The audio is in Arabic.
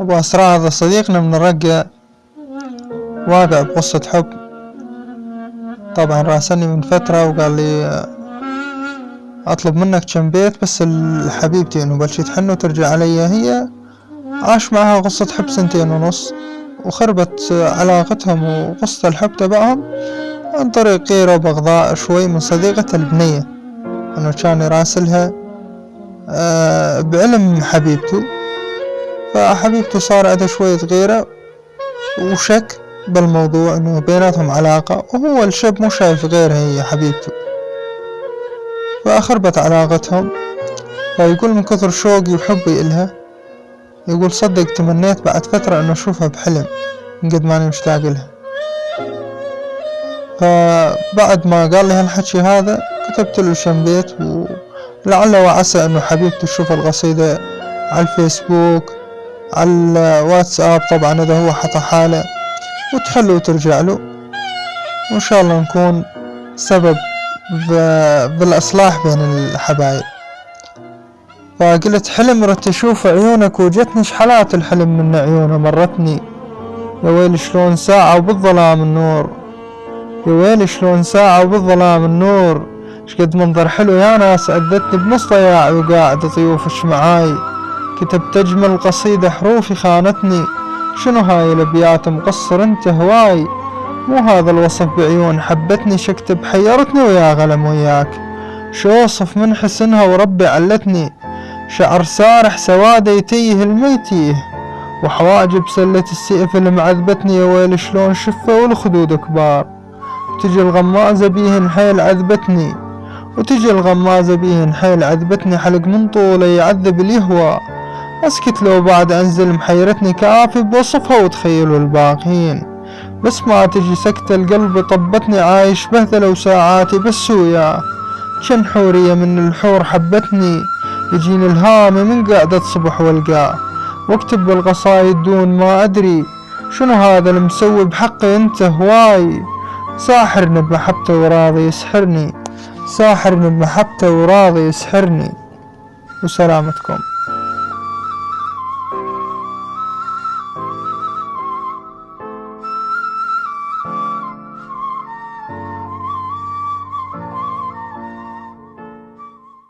أبو أسرار هذا صديقنا من الرقة واقع بقصة حب. طبعا راسلني من فترة وقال لي أطلب منك كم بيت بس لحبيبتي إنه بلشي تحن وترجع علي. هي عاش معها قصة حب 2.5 سنين وخربت علاقتهم وقصة الحب تبعهم عن طريق غيرة وبغضاء شوي من صديقة البنية، إنه كان يراسلها بعلم حبيبته، فحبيبته صار عندها شوية غيرة وشك بالموضوع إنه بيناتهم علاقة، وهو الشاب مو شايف غيرها هي حبيبته، فخربت علاقتهم. فيقول من كثر شوقي وحبي إلها، يقول صدق تمنيت بعد فترة إنه أشوفها بحلم من قد ماني مشتاق لها. فبعد ما قال لي هالحكي هذا كتبت له كم بيت، ولعل وعسى إنه حبيبته تشوف القصيدة على الفيسبوك على الواتساب طبعا إذا هو حطى حاله وتخلو وترجع له، وإن شاء الله نكون سبب بالإصلاح بين الحبايب. فقلت حلم ردت أشوف عيونك وجتني شحالات الحلم من عيونه مرتني، يا ويلي شلون ساعة وبالظلام النور، يا ويلي شلون ساعة وبالظلام النور، شقد منظر حلو يا ناس أذتني بنص ضياعي وقاعد ضيوفش معاي، كتبت أجمل قصيدة حروفي خانتني، شنو هاي الأبيات مقصر انت هواي، مو هذا الوصف بعيون حبتني، شكتب حيرتني ويا غلم وياك، شو اوصف من حسنها وربي علتني، شعر سارح سواده يتيه الميتيه، وحواجب سلة السيف اللي معذبتني، يا ويل شلون شفة والخدود كبار، وتجي الغمازة بيهن حيل عذبتني، وتجي الغمازة بيهن حيل عذبتني، حلق من طوله يعذب اليهوى، اسكت لو بعد انزل محيرتني، كافي بوصفها وتخيلوا الباقين، بس ما تجي سكتة القلب طبتني، عايش بهذلة وساعاتي بس وياه، شن حورية من الحور حبتني، يجيني الهامي من قعدة صبح والقاه، واكتب بالقصايد دون ما ادري، شنو هذا المسوي بحقي انت هواي، ساحرني بمحبته وراضي يسحرني، ساحرني بمحبته وراضي يسحرني. وسلامتكم.